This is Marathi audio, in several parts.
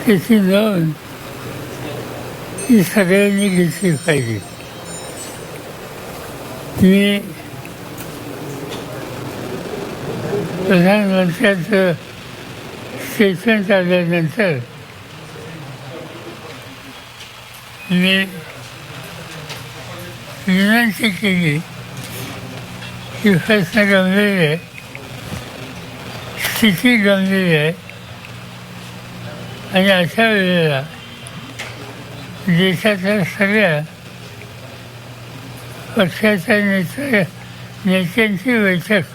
त्याची नोंद ही सगळ्यांनी घेतली पाहिजे. मी प्रधानमंत्र्यांचं स्टेटमेंट आल्यानंतर मी विनंती केली की प्रश्न गंभीर आहे, स्थिती गंभीर आहे आणि अशा वेळेला देशाच्या सगळ्या पक्षाच्या नेत्यांची बैठक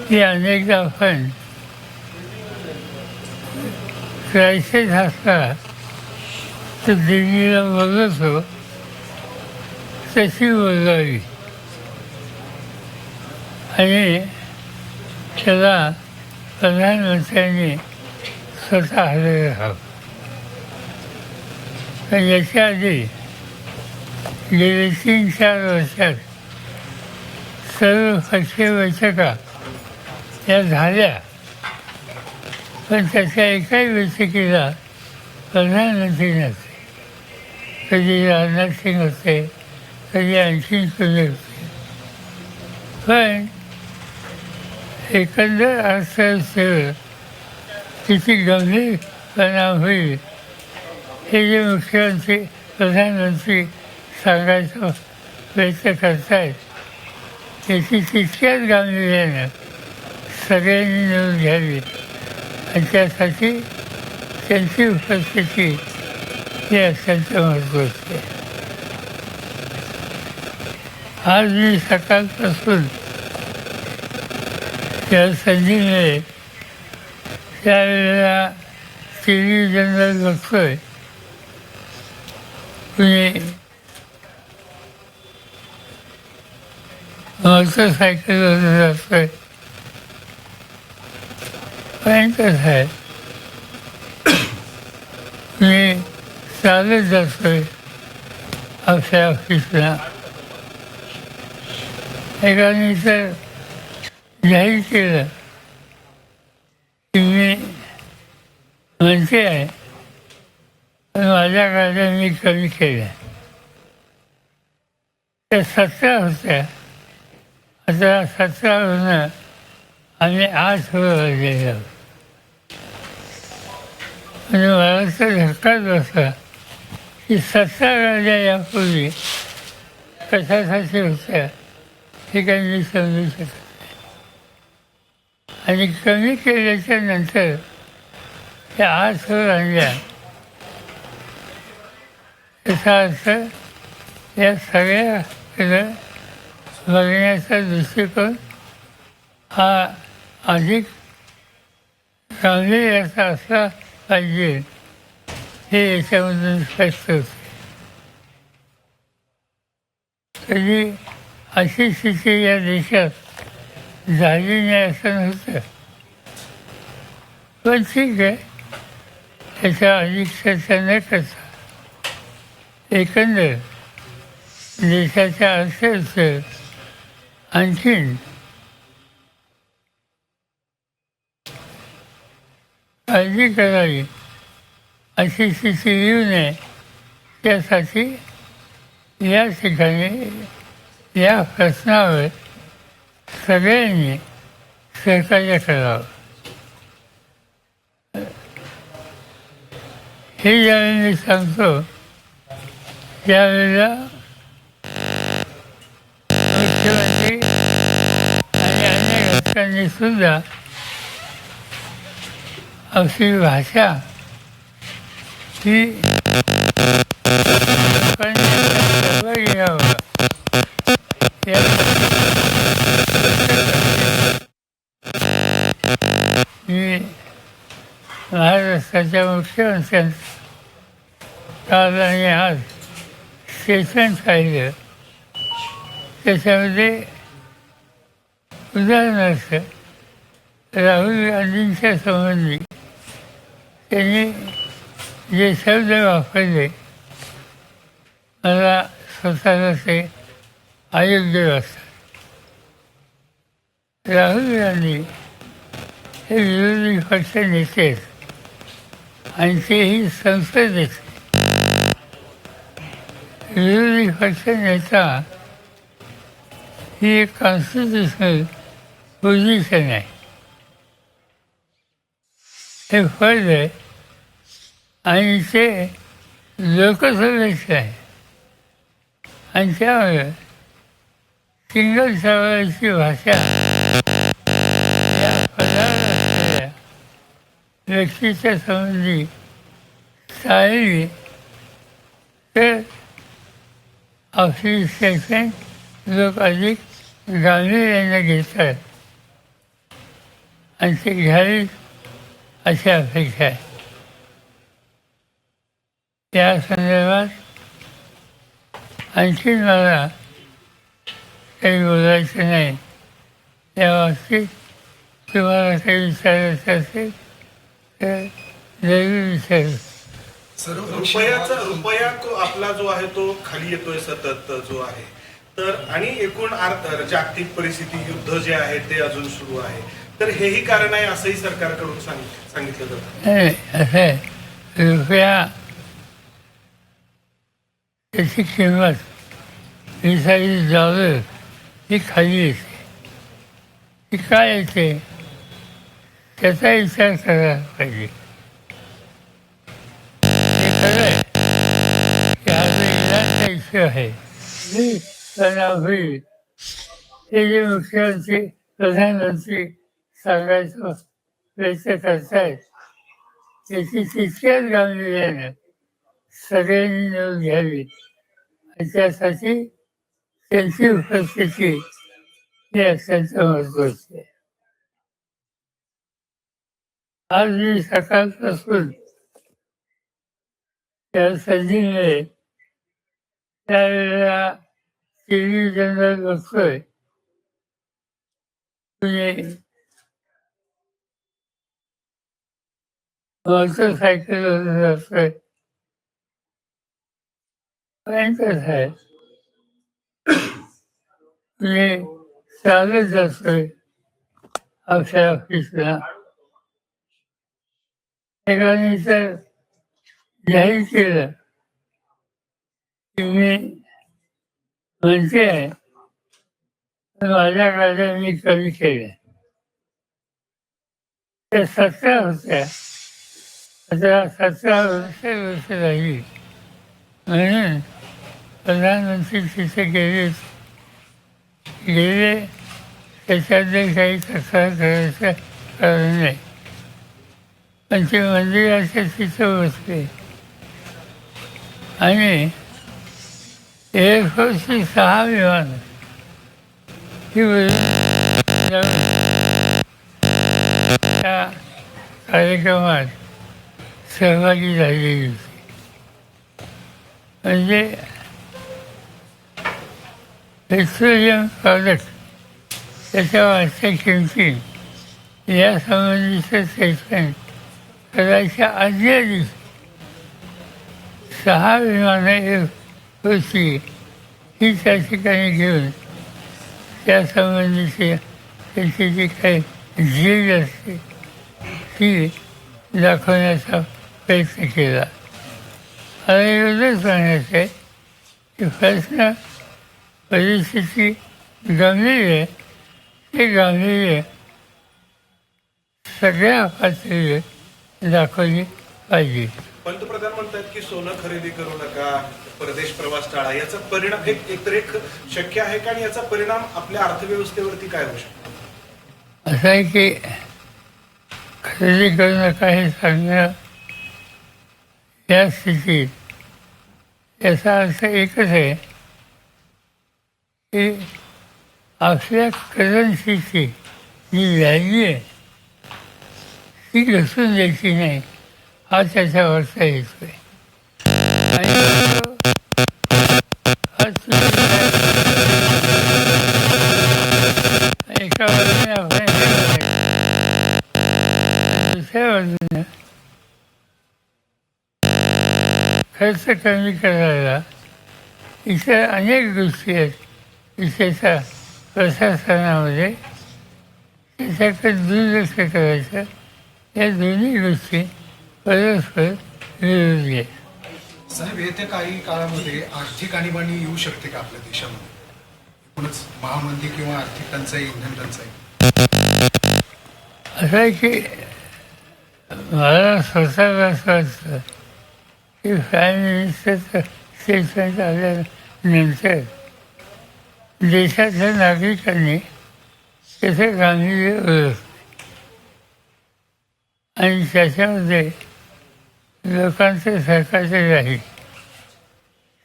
ही अनेकदा आपण क्रायसिस असला तर दिल्लीला बोलवतो तशी बोलवावी आणि त्याला प्रधानमंत्र्यांनी स्वतः हजर राहावं. पण याच्या आधी गेले 3-4 वर्षात सर्व पक्षीय बैठका या झाल्या, पण त्याच्या एकाही बैठकीला प्रधानमंत्री नसते. कधी राजनाथ सिंग होते, कधी आणखीन कोणी होते. पण एकंदर अर्थव्यवस्थेवर किती गंभीर परिणाम होईल हे जे मुख्यमंत्री प्रधानमंत्री सांगायचा प्रयत्न करतायत याची तितक्याच गांभीर्यानं सगळ्यांनी नोंद घ्यावी आणि त्यासाठी त्यांची उपस्थिती ही अत्यंत महत्त्वाची आहे. आज मी सकाळपासून ज्या संधी मिळेल त्यावेळेला टेलिव्हिजनवर बघतोय कुणी मोटरसायकलवर जातोय. पण कसं आहे, कुणी चालत जातोय आपल्या ऑफिसला. एकाने तर जाहीर केलं की मी म्हणते आहे पण माझ्या गाड्या मी कमी केल्या. त्या 17 होत्या, आता 17वरून आम्ही 8 वाजलेलो आहोत. म्हणजे मला तर धक्काच बसला की 17 गाड्या यापूर्वी कशासाठी होत्या हे काही मी समजू शकत नाही. आणि कमी केल्याच्या नंतर त्या 8 आणल्या. याचा अर्थ या सगळ्याकडं बघण्याचा दृष्टिकोन हा अधिक गांभीर्याचा असला पाहिजे हे याच्यामधून स्पष्ट होते. कधी अशी स्थिती या देशात झाली नाही असं नव्हतं. पण ठीक आहे, त्याच्या अधिक चर्चा न करता एकंदर देशाच्या अर्थव्यवस्थेत आणखीन काळजी करावी अशी स्थिती येऊ नये त्यासाठी या ठिकाणी या प्रश्नावर सगळ्यांनी सहकार्य करावं. हे ज्यावेळी मी सांगतो त्यावेळेला मुख्यमंत्री आणि अन्य घटकांनी सुद्धा आपली भाषा ही घ्यावं. मी महाराष्ट्राच्या मुख्यमंत्र्यांचं काल आणि आज स्टेटमेंट पाहिलं. त्याच्यामध्ये उदाहरणार्थ राहुल गांधींच्या संबंधी त्यांनी जे शब्द वापरले मला स्वतःला ते अयोग्य वाटतात. राहुल गांधी हे विरोधी पक्ष नेते आहेत आणि ते ही संसदेत विरोधी पक्ष नेता ही एक कॉन्स्टिट्युशनल पोझिशन आहे, हे फळ आहे आणि ते लोकसभेचं आहे. आणि त्यामुळे सिंगल सवालाची भाषा या पदावर असलेल्या व्यक्तीच्या संबंधी चालली तर आपली स्टेटमेंट लोक अधिक गांभीर्याने घेतात आणि ते घ्यावी अशी अपेक्षा आहे. या संदर्भात आणखी मला काही बोलायचं नाही. या बाबतीत तुम्हाला काही विचारायचं असेल तर जरूर विचारू. रुपया आपला जो आहे तो खाली येतोय सतत जो आहे तर, आणि एकूण जागतिक परिस्थिती, युद्ध जे आहे ते अजून सुरू आहे, तर हेही कारण आहे असंही सरकारकडून सांगितलं जातं. नाही, असं आहे, रुपया त्याची किंमत $20 ही खाली येते. ती काय येते त्याचा विचार करायला पाहिजे. हे खरं आहे की हा जो इराणचा इश्यू आहे तणाव होईल, हे जे मुख्यमंत्री प्रधानमंत्री सांगायचं प्रयत्न करतायत त्याची तितक्याच गांभीर्यानं सगळ्यांनी नोंद घ्यावी आणि त्यासाठी त्यांची उपस्थिती ही अत्यंत महत्त्वाची आहे. आज मी सकाळपासून त्या संधी मिळेल त्यावेळेला टेलिव्हिजनवर बघतोय कुणी मोटरसायकलवर जातोय, भयंकर आहे, कुणी चालत जातोय आपल्या ऑफिसला. एकाने तर जाहीर केलं की मी म्हणते आहे पण माझ्या गाड्या मी कमी केल्या. त्या 17 होत्या, आता 17 वर्ष राहिली म्हणून प्रधानमंत्री तिथे गेले त्याच्याबद्दल काही तक्रार करायचं कारण नाही. पण ते मंदिराच्या तिथं बसले आणि एअरफोर्सची 6 विमानं ही जाऊन त्या कार्यक्रमात सहभागी झालेली होती. म्हणजे पेट्रोलियम प्रॉडक्ट त्याच्या वाढत्या किमती यासंबंधीचं स्टेटमेंट करायच्या आदल्या दिवशी 6 विमानं होती ही त्या ठिकाणी घेऊन त्यासंबंधीची त्याची जी काही झीज असते ती दाखवण्याचा प्रयत्न केला. मला एवढंच म्हणायचं आहे की प्रश्न परिस्थिती गंभीर आहे, ते गांभीर्य सगळ्या पातळीवर दाखवली पाहिजे. पंतप्रधान म्हणतात की सोनं खरेदी करू नका, परदेश प्रवास टाळा. याचा परिणाम एक शक्य आहे का, आणि याचा परिणाम आपल्या अर्थव्यवस्थेवरती काय होऊ शकतो? असं आहे की खरेदी करू नका हे सांगणं या स्थितीत याचा अर्थ एकच आहे की आपल्या करन्सीची जी व्हॅल्यू आहे ती घसरून द्यायची नाही, हा त्याच्यावरचा हेतू आहे. आणि एका बाजूने आपण दुसऱ्या बाजूने खर्च कमी करायला इतर अनेक गोष्टी आहेत विशेषतः प्रशासनामध्ये, त्याच्याकडे दुर्लक्ष करायचं. या दोन्ही गोष्टी परस्पर विरोधी आहे. साहेब, येत्या काही काळामध्ये आर्थिक आणीबाणी येऊ शकते का आपल्या देशामध्ये? एकूणच महामंदी किंवा आर्थिक टंचाई, इंधन टंचाई. असं आहे की मला स्वतःला असं वाटतं की प्राईम मिनिस्टरचं स्टेटमेंट आल्यानंतर देशातल्या नागरिकांनी त्याचं गांभीर्य ओळखलं आणि त्याच्यामध्ये लोकांचं सरकारचं राहील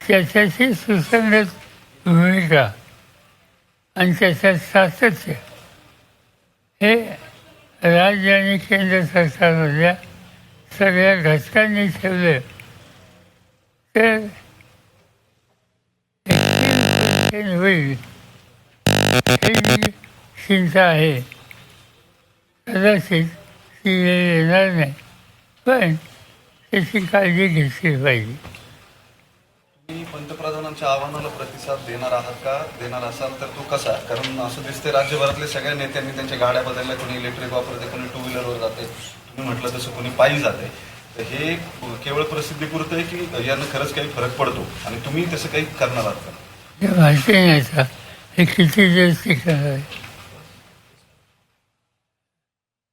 त्याच्याशी सुसंगत भूमिका आणि त्याच्यात सातत्य हे राज्य आणि केंद्र सरकारमधल्या सगळ्या घटकांनी ठेवलं तर होईल ही जी चिंता आहे कदाचित ती वेळ येणार नाही, पण त्याची काळजी घेतली पाहिजे. तुम्ही पंतप्रधानांच्या आव्हानाला प्रतिसाद देणार आहात का? देणार असाल तर तो कसा? कारण असं दिसतंय राज्यभरातल्या सगळ्या नेत्यांनी त्यांच्या गाड्या बदलल्या, कोणी इलेक्ट्रिक वापरते, कोणी टू व्हीलरवर जाते, तुम्ही म्हटलं तसं कोणी पायी जाते. तर हे केवळ प्रसिद्धीपुरतं आहे की यानं खरंच काही फरक पडतो आणि तुम्ही तसं काही करणार आहात का? हे माहिती नाही आता हे किती दिवस टिकणार आहे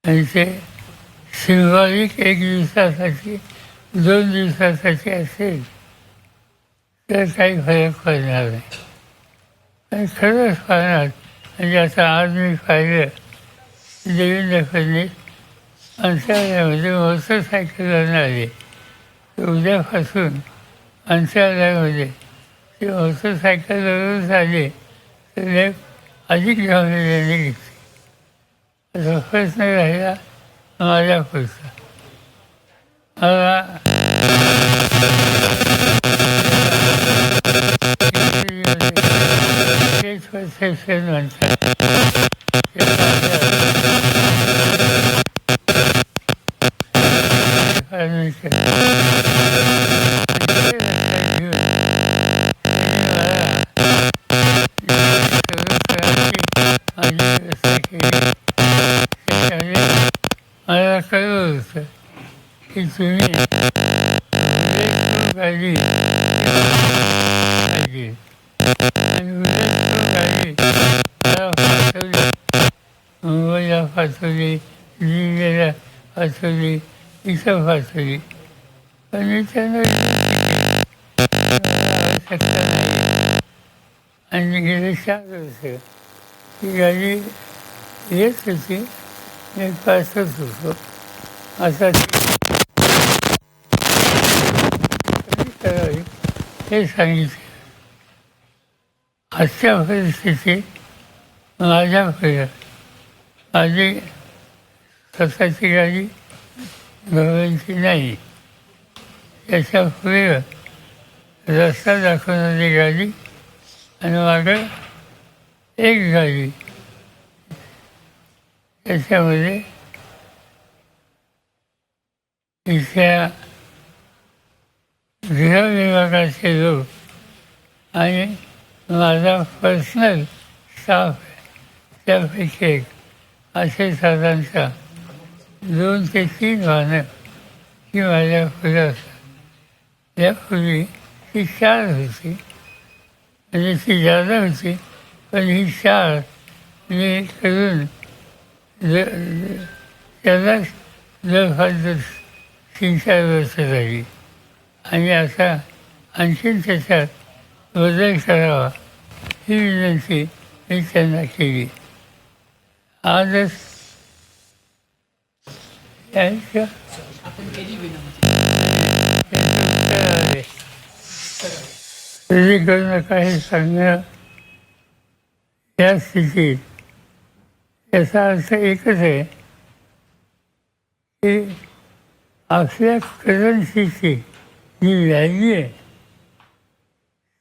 आणि ते सिंबॉलिक एक दिवसासाठी 2 दिवसासाठी असेल तर काही फरक पडणार नाही. पण खरंच पाहणार म्हणजे आता आज मी पाहिलं देवेंद्र फडणवीस मंत्रालयामध्ये मोटरसायकलवरून आले तर उद्यापासून मंत्रालयामध्ये ते मोटरसायकलवरूनच आले तर अधिक गांभीर्याने घेतली. असा प्रश्न राहिला माझ्या पुढचा. मला परसेप्शन म्हणतात मला कळलं होतं की तुम्ही गाडी पाहिजे आणि गाडी मला फासवली, मुंबईला फासवली, दिल्लीला फासवली, इथं फासवली, पण मी त्यांना आवश्यकता नाही. आणि गेले 4 वर्ष ती गाडी येत होती, मी पासच होतो. असा करावी हे सांगितलं. आजच्या परिस्थितीत माझ्याकडे माझी स्वतःची गाडी गव्हर्नमेंटची नाही, त्याच्या पुढे रस्ता दाखवणारी गाडी आणि मागं एक गाडी. त्याच्यामध्ये इथल्या गृह विभागाचे लोक आणि माझा पर्सनल स्टाफ त्यापैकी एक असे साधारणतः 2 ते 3 वाहनं ही माझ्या पुढे असतात. यापूर्वी ती 4 होती म्हणजे ती जादा होती, पण ही 4 मी करून त्यालाच जवळपास 3-4 वर्ष झाली आणि आता आणखीन त्याच्यात बदल करावा ही विनंती मी त्यांना केली. आजच त्यांच्या कधी काही सांगणं या स्थितीत याचा अर्थ एकच आहे की आपल्या करन्सीची जी व्हॅल्यू आहे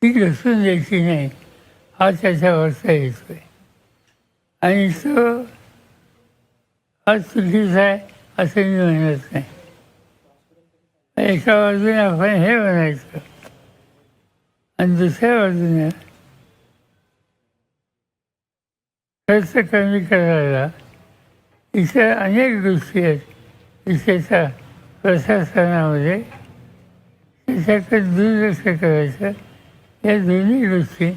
ती घसरून द्यायची नाही, हा त्याच्यावरचा येतो आहे. आणि तो हा चुकीचा आहे असं मी म्हणत नाही. एका बाजूने आपण हे म्हणायचं आणि दुसऱ्या बाजूने खर्च कमी करायला इतर अनेक गोष्टी आहेत. विशेषतः प्रशासनामध्ये त्याच्याकडे दुर्लक्ष करायचं, या दोन्ही गोष्टी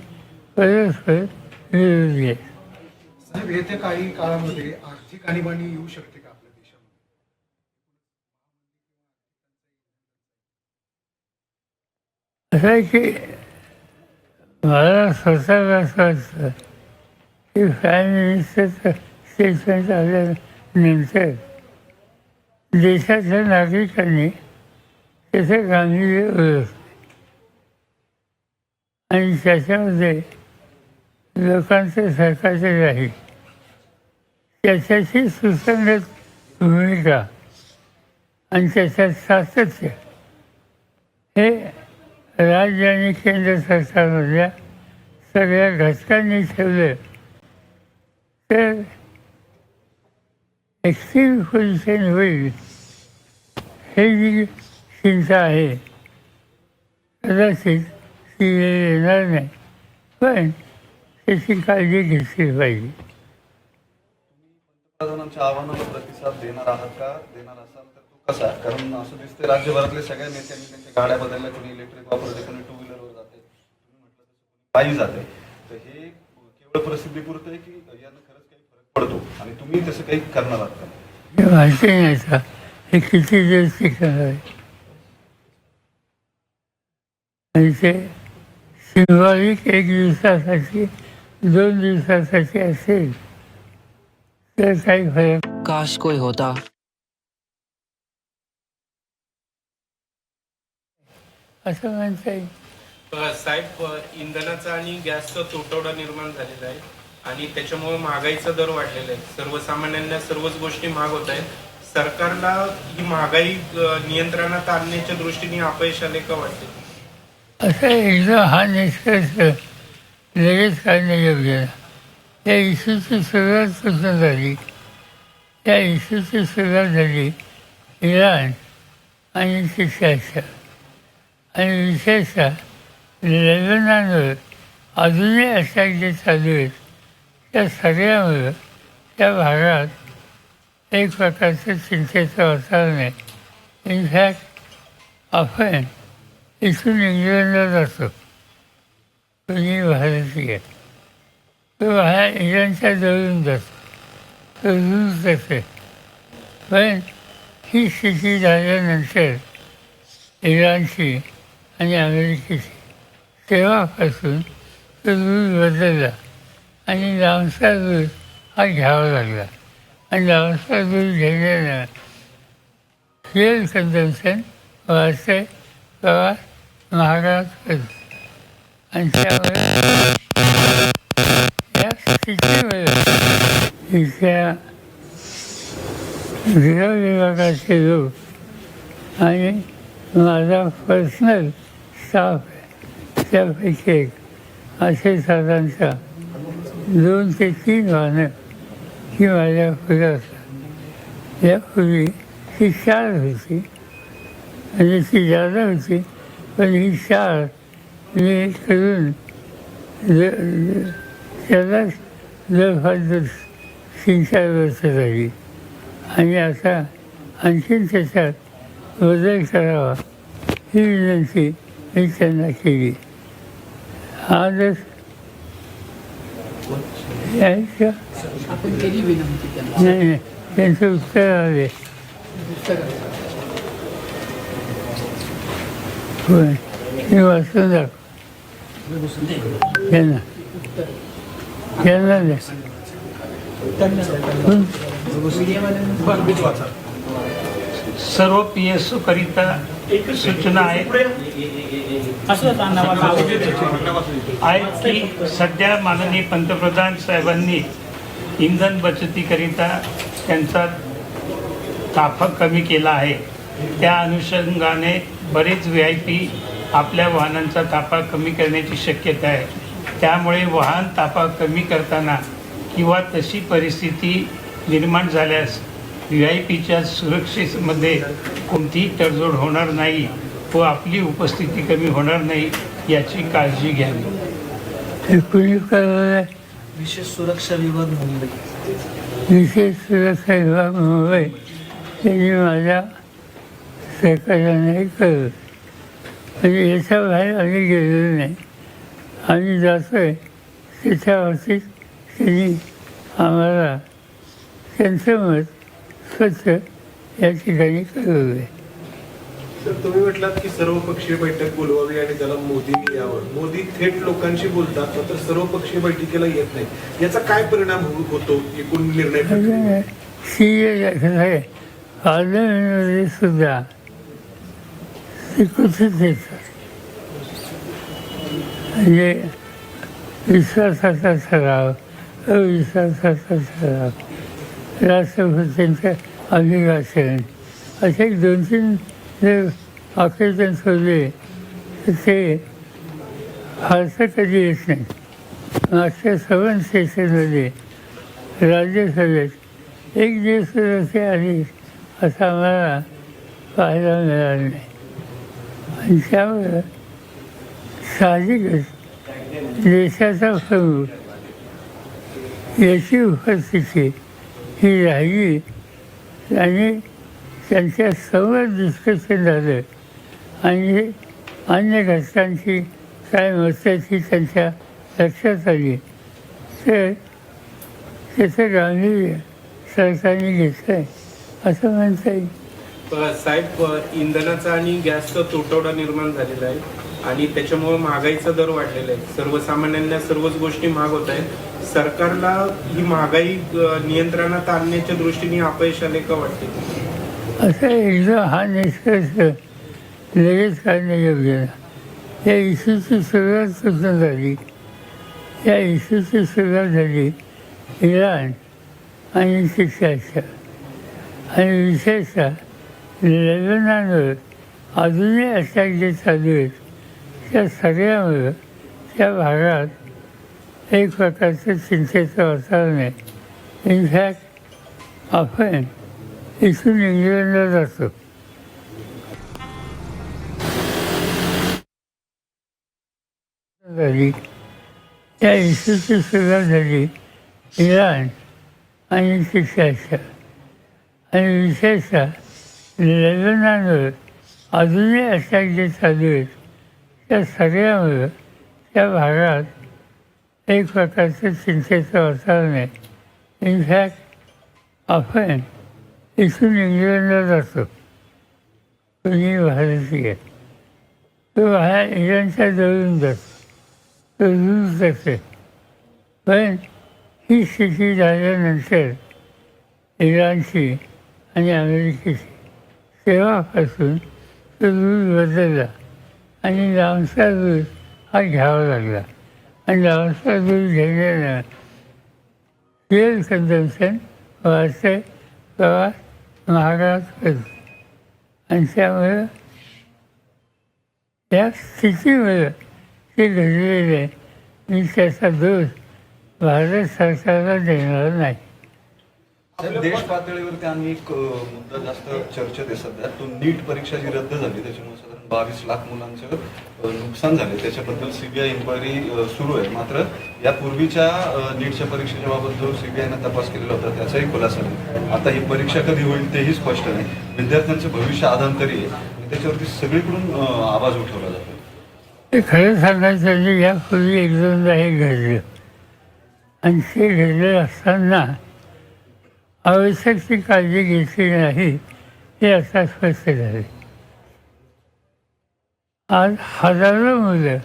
परस्पर विरोधी आहेत. साहेब, येत्या काही काळामध्ये आर्थिक आणीबाणी येऊ शकते का आपल्या देशामध्ये? असं आहे की मला स्वतःला असं वाटतं की प्राईम मिनिस्टरचं स्टेटमेंट आल्यानंतर देशाच्या नागरिकांनी त्याचं गांभीर्य ओळखलं आणि त्याच्यामध्ये लोकांचं सरकारचं राहील त्याच्याशी सुसंगत भूमिका आणि त्याच्यात सातत्य हे राज्य आणि केंद्र सरकारमधल्या सगळ्या घटकांनी ठेवलं तर एक्स्ट्रीम पोझिशन होईल हे जी चिंता आहे कदाचित ती वेळ येणार नाही, पण त्याची काळजी घेतली पाहिजे. पंतप्रधानांच्या आव्हानाला प्रतिसाद देणार आहात का? देणार असाल तर तो कसा? कारण असं दिसते राज्यभरातले सगळ्या नेत्यांनी त्यांच्या गाड्या बदलल्या, कोणी इलेक्ट्रिक वापरते, कोणी टू व्हीलरवर जाते, तुम्ही म्हटलं तसं कोणी पायी जाते. तर हे केवळ प्रसिद्धीपुरतं आहे की यानं खरंच काही फरक पडतो आणि तुम्ही तसं काही करणार आहात का? हे माहिती नाही आता हे किती दिवस टिकणार आहे आणि ते सिंबॉलिक 1 दिवसासाठी 2 दिवसासाठी असेल तर काही फरक. काश कोई होता. असं म्हणता येईल. साहेब, इंधनाचा आणि गॅसचा तुटवडा निर्माण झालेला आहे आणि त्याच्यामुळे महागाईचा दर वाढलेला आहे. सर्वसामान्यांना सर्वच गोष्टी महाग होत आहेत. सरकारला ही महागाई नियंत्रणात आणण्याच्या दृष्टीने अपयश आले का वाटते? असं एकदम हा निष्कर्ष लगेच काढणं योग्य नाही. या इश्यूची सुरुवात कुठून झाली? या इश्यूची सुरुवात झाली इराण आणि तिच्याच्या आणि विशेषतः लेबनॉनवर अजूनही अटॅक जे चालू आहेत त्या सगळ्यामुळं त्या भागात एक प्रकारचं चिंतेचं वातावरण आहे. इनफॅक्ट आपण इथून इंग्लंडला जातो, कोणी भारतीय तो इराणच्या जवळून जातो, तो रूस जातो. पण ही स्थिती झाल्यानंतर इराणची आणि अमेरिकेची तेव्हापासून तो रूल बदलला आणि लांबचा रूल हा घ्यावा लागला आणि लांबचा रूल घेण्यानं फ्युएल कन्झम्पशन वाढते, प्रवास महागात होतो आणि त्यामुळे या स्थितीमुळे इथल्या गृह विभागाचे लोक आणि माझा पर्सनल स्टाफ आहे त्यापैकी एक असे साधारणतः 2 ते 3 वाहनं ही माझ्या पुढे असतात. यापूर्वी ती 4 होती आणि ती जादा होती, पण ही 4 मी करून त्यालाच जवळपास 3-4 वर्ष झाली आणि आता आणखीन त्याच्यात बदल करावा ही विनंती मी त्यांना केली. आजच यायचं नाही, त्यांचं उत्तर आले. होय, मी वाचून दाखव त्यांना द्या. सर्व PSO करिता सूचना आहेत की सध्या माननीय पंतप्रधान साहेबांनी इंधन बचतीकरिता त्यांचा ताफा कमी केला आहे. त्या अनुषंगाने बरेच VIP आपल्या वाहनांचा ताफा कमी करण्याची शक्यता आहे. त्यामुळे वाहन ताफा कमी करताना किंवा तशी परिस्थिती निर्माण झाल्यास VIPच्या सुरक्षेमध्ये कोणतीही तडजोड होणार नाही व आपली उपस्थिती कमी होणार नाही याची काळजी घ्यावी. विशेष सुरक्षा विभाग मुंबई. विशेष सुरक्षा विभाग मुंबई यांनी माझ्या सरकारला नाही कळलं. म्हणजे याच्या बाहेर आम्ही गेलेलो नाही. आम्ही जातो आहे त्याच्या बाबतीत त्यांनी आम्हाला त्यांचं मत स्वच्छ या ठिकाणी कळवलं आहे. तर तुम्ही म्हटलात की सर्वपक्षीय बैठक बोलवावी आणि त्याला मोदींनी यावं. मोदी थेट लोकांशी बोलतात मात्र सर्वपक्षीय बैठकीला येत नाही. याचा काय परिणाम होतो एकूण निर्णय प्रक्रियेवर? पार्लमेंटमध्ये सुद्धा ते कुठेच येतात. म्हणजे विश्वासाचा ठराव, अविश्वासाचा ठराव, राष्ट्रपतींचं अभिभाषण असे 2-3 जर ऑकेजन सोडले तर ते फारसं कधी येत नाही. मागच्या 7 सेशनमध्ये राज्यसभेत एक दिवस सुद्धा ते आली असं आम्हाला पाहायला मिळालं नाही. आणि त्यामुळं साहजिकच देशाचा प्रमुख याची उपस्थिती ही राहिली आणि त्यांच्या समोर डिस्कशन झालं आणि अन्य घटकांची काय मताची त्यांच्या लक्षात आली तर त्याचं गांभीर्य सरकारने घेतलं आहे असं म्हणता येईल. साहेब, इंधनाचा आणि गॅसचा तुटवडा निर्माण झालेला आहे आणि त्याच्यामुळे महागाईचा दर वाढलेला आहे. सर्वसामान्यांना सर्वच गोष्टी महाग होत आहेत. सरकारला ही महागाई नियंत्रणात आणण्याच्या दृष्टीने अपयश आले का वाटते? असं एकदम हा निष्कर्ष लगेच काढणं योग्य नाही. या इश्यूची सुरुवात कुठून झाली? या इश्यूची सुरुवात झाली इराण आणि शिक्षाच्या आणि विशेषतः लेबनॉनवर अजूनही अटॅक जे चालू आहेत त्या सगळ्यामुळं त्या भागात एक प्रकारचं चिंतेचं वातावरण आहे. इनफॅक्ट आपण इथून इंग्लंडला जातो झाली त्या इश्यूची सुरुवात झाली इराण आणि शिक्षाच्या आणि विशेषतः लेबनॉनवर अजूनही अटॅक जे चालू आहेत त्या सगळ्यामुळं त्या भागात एक प्रकारचं चिंतेचं वातावरण आहे. इनफॅक्ट आपण इथून इंग्लंडला जातो कोणी भारतीय तो बाहेर इराणच्या जवळून जातो तो रूस जातो. पण ही स्थिती झाल्यानंतर इराणची आणि अमेरिकेची तेव्हापासून तो रूल बदलला आणि लांबचा रूल हा घ्यावा लागला आणि लांबचा रूल घेण्यानं फ्युएल कन्झम्पशन वाढतं, प्रवास महागात होतो आणि त्यामुळं या स्थितीमुळं ते घडलेलं आहे. मी त्याचा दोष भारत सरकारला देणार नाही. साहेब, देश पातळीवरती आणि एक मुद्दा जास्त चर्चेत आहे सध्या, तो नीट परीक्षा जी रद्द झाली त्याच्यामुळे साधारण 22 लाख मुलांचं नुकसान झाले. त्याच्याबद्दल सीबीआय इन्क्वायरी सुरू आहे. मात्र यापूर्वीच्या नीटच्या परीक्षेच्या बाबत जो सीबीआयनं तपास केलेला होता त्याचाही खुलासा नाही. आता ही परीक्षा कधी होईल तेही स्पष्ट नाही. विद्यार्थ्यांचं भविष्य आधांतरी आहे आणि त्याच्यावरती सगळीकडून आवाज उठवला जातो. ते खरं सांगायचं म्हणजे यापूर्वी एक दोनदा हे घडलं आणि ते घडलं असताना आवश्यक ती काळजी घेतली नाही हे आता स्पष्ट झाले. आज हजारो मुलं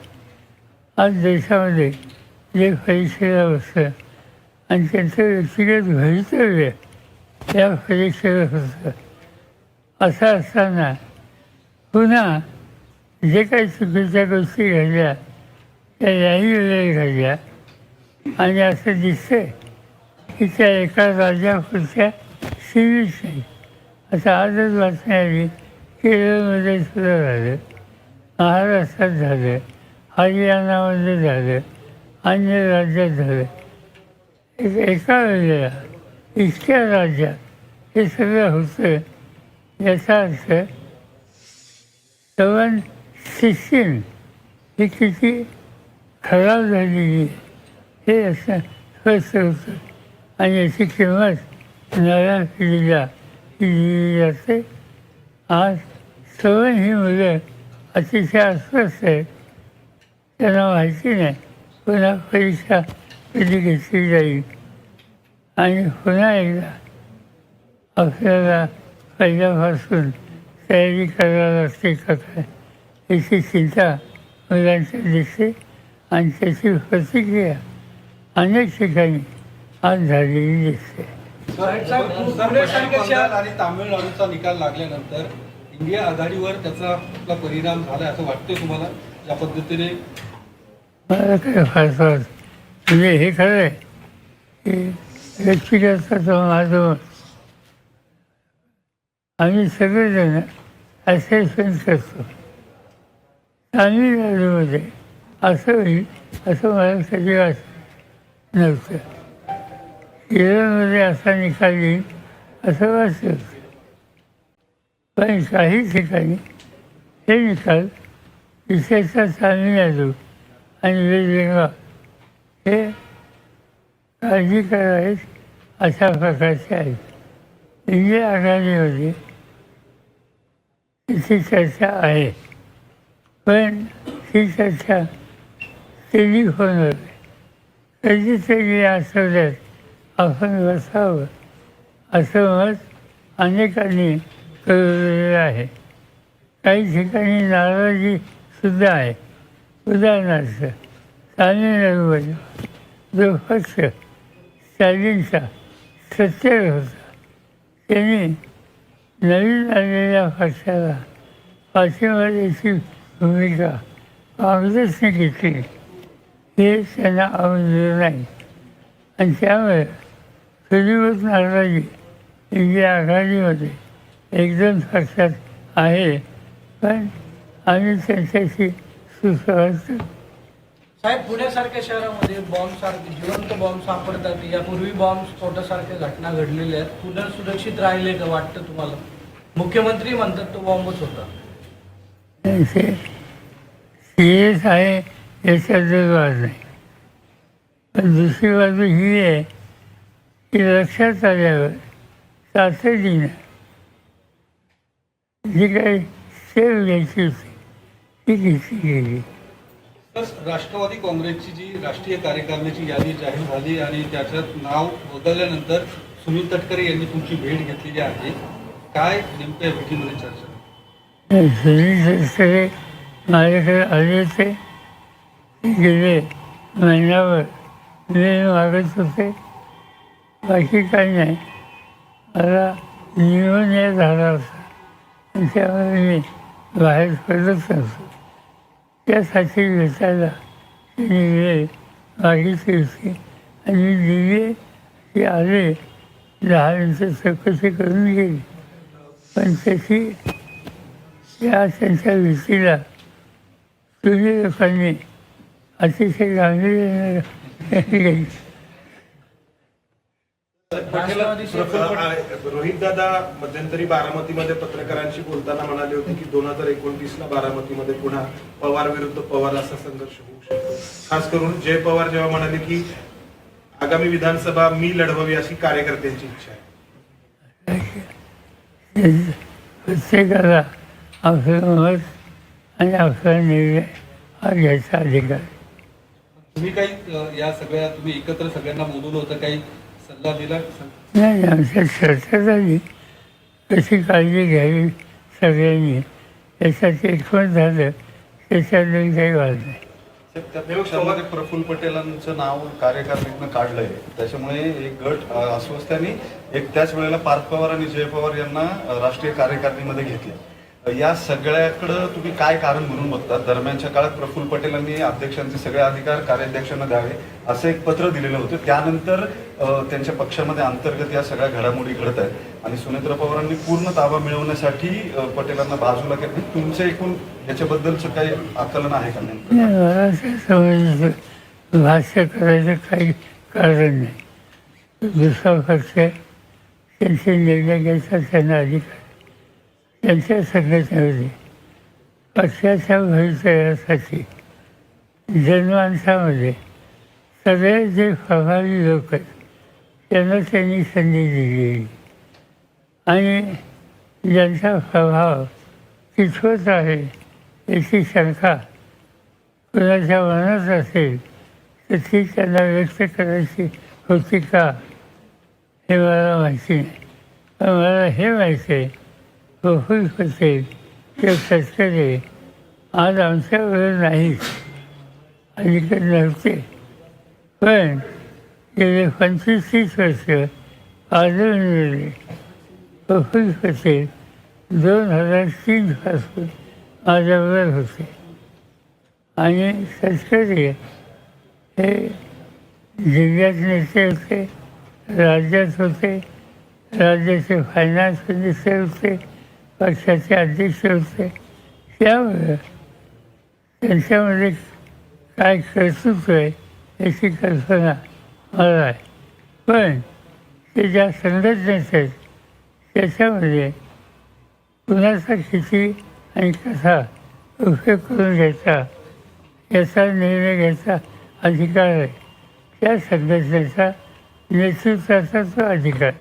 आज देशामध्ये जे परीक्षेला बसतं आणि त्यांचं व्यक्तिगत भवितव्य या परीक्षेला होतं. असं असताना पुन्हा जे काही चुकीच्या गोष्टी घडल्या त्या याही वेळेला घडल्या आणि असं दिसतंय की त्या एका राज्यापुरत्या सीमित नाही. आता आजच बातमी आली केरळमध्ये सुद्धा झालं, महाराष्ट्रात झालं, हरियाणामध्ये झालं, अन्य राज्यात झालं. एका वेळेला इतक्या राज्यात हे सगळं होतं याचा अर्थ सवन सिस्टीम ही किती खराब झालेली हे असं स्पष्ट होतं आणि याची किंमत नव्या पिढीला दिली जाते. आज सवय ही मुलं अतिशय अस्वस्थ आहेत. त्यांना माहिती नाही पुन्हा परीक्षा कधी घेतली जाईल आणि पुन्हा एकदा आपल्याला पहिल्यापासून तयारी करायला लागते का काय याची चिंता मुलांच्या दिसते आणि त्याची प्रतिक्रिया अनेक ठिकाणी आज झालेली दिसते. बंगाल आणि तामिळनाडूचा निकाल लागल्यानंतर इंडिया आघाडीवर त्याचा आपला परिणाम झाला असं वाटतंय तुम्हाला? या पद्धतीने मला काय फारसा म्हणजे हे खरं आहे की व्यक्तिगत माझं आम्ही सगळेजण असेसमेंट करतो. तामिळनाडूमध्ये असं होईल असं मला कधी वाटत नव्हतं. केरळमध्ये असा निकाल येईल असं वाटत होतं. पण काही ठिकाणी हे निकाल विशेषतः तामिळनाडू आणि वेस्ट बेंगॉल हे काळजी करावेत अशा प्रकारचे आहेत. इंडिया आघाडीमध्ये तिची चर्चा आहे पण ही चर्चा केली होणार आहे. कधीतरी या आठवड्यात आपण बसावं असं मत अनेकांनी कळवलेलं आहे. काही ठिकाणी नाराजीसुद्धा आहे. उदाहरणार्थ तामिळनाडूमध्ये जो पक्ष स्टॅलिनचा सत्तेवर होता त्यांनी नवीन आलेल्या पक्षाला पाठिंबा द्यायची भूमिका काँग्रेसने घेतली हे त्यांना आवडलेलं नाही आणि त्यामुळे थोडीबहुत नाराजी इंडिया आघाडीमध्ये एकदम पक्षात आहे पण आम्ही त्यांच्याशी सुसंवाद. साहेब, पुण्यासारख्या शहरामध्ये बॉम्बसारखे जिवंत बॉम्ब सापडतात. यापूर्वी बॉम्ब स्फोटासारख्या घटना घडलेल्या आहेत. पुन्हा सुरक्षित राहिले का वाटतं तुम्हाला? मुख्यमंत्री म्हणतात तो बॉम्बच होता. सिरियस आहे याच्यातच वाद नाही. पण दुसरी बाजू ही आहे की लक्षात आल्यावर तातडीनं जी काही सेव घ्यायची होती ती घेतली गेली. तर राष्ट्रवादी काँग्रेसची जी राष्ट्रीय कार्यकारिणीची यादी जाहीर झाली आणि त्याच्यात नाव बदलल्यानंतर सुनील तटकरे यांनी तुमची भेट घेतलेली आहे. काय नेमक्या भेटीमध्ये चर्चा? सुनील तटकरे माझ्याकडे आले होते. गेले महिनाभर वेळ मागत होते. बाकी काही नाही. मला निमोनिया झाला होता आणि त्यामुळे मी बाहेर पडत नव्हतो. त्यासाठी भेटायला त्यांनी वेळ मागितली होती आणि मी दिली. ती आले 10 मिनिटं चौकशी करून गेली. पण त्याची त्यांच्या भेटीला तुम्ही लोकांनी अतिशय गांभीर्याने घेतली. रोहितदादा मध्यंतरी बारामतीमध्ये पत्रकारांशी बोलताना म्हणाले होते की 2029ला बारामतीमध्ये पुन्हा पवार विरुद्ध पवार असा संघर्ष होऊ शकतो. खास करून जय पवार जेव्हा म्हणाले की आगामी विधानसभा मी लढवावी अशी कार्यकर्त्यांची इच्छा आहे. प्रत्येकाला आपलं मत आणि आपला निर्णय हा घ्यायचा अधिकार. तुम्ही काही या सगळ्या तुम्ही एकत्र सगळ्यांना बोलवलं होतं, काही सल्ला दिला? नाही, आमच्या चर्चा झाली कशी काळजी घ्यावी सगळ्यांनी याच्यात एकमत झालं. त्याच्यातून काही वाद नाही. त्यामध्ये प्रफुल्ल पटेलांचं नाव कार्यकारिणीतनं काढलंय त्याच्यामुळे एक गट अस्वस्थांनी एक त्याच वेळेला पार्थ पवार आणि जय पवार यांना राष्ट्रीय कार्यकारिणीमध्ये घेतले. या सगळ्याकडं तुम्ही काय कारण म्हणून बघता? दरम्यानच्या काळात प्रफुल्ल पटेलांनी अध्यक्षांचे सगळे अधिकार कार्याध्यक्षांना द्यावे असं एक पत्र दिलेलं होतं. त्यानंतर त्यांच्या पक्षामध्ये अंतर्गत या सगळ्या घडामोडी घडत आहेत आणि सुनेत्रा पवारांनी पूर्ण ताबा मिळवण्यासाठी पटेलांना बाजूला केलं. तुमचं एकूण याच्याबद्दलचं काही आकलन आहे का? मला समजायचं भाष्य करायचं काही कारण नाही. दुसरा पक्ष त्यांचे निर्णय घ्यायचा त्यांना अधिकार. त्यांच्या संघटनेमध्ये पक्षाच्या भवितव्यासाठी जनमानसामध्ये सगळे जे प्रभावी लोक आहेत त्यांना त्यांनी संधी दिलेली आणि ज्यांचा प्रभाव कितपत आहे याची शंका कुणाच्या मनात असेल तर ती त्यांना व्यक्त करायची होती का हे मला माहिती नाही. पण मला हे माहिती आहे प्रफुल्ल पटेल किंवा तटकरे आज आमच्याबरोबर नाहीत, अलीकडे नव्हते, पण गेले 25-30 वर्ष आदरणीय प्रफुल्ल पटेल 2003 पासून माझ्याबरोबर होते आणि तटकरे हे जिल्ह्यात नेते होते, राज्यात होते, राज्याचे फायनान्स मिनिस्टर होते, पक्षाचे अध्यक्ष होते. त्यामुळे त्यांच्यामध्ये काय कर्तृत्व आहे याची कल्पना मला आहे. पण ते ज्या संघटनेत आहेत त्याच्यामध्ये कुणाचा किती आणि कसा उपयोग करून घ्यायचा याचा निर्णय घ्यायचा अधिकार आहे. त्या संघटनेचा नेतृत्वाचा तो अधिकार.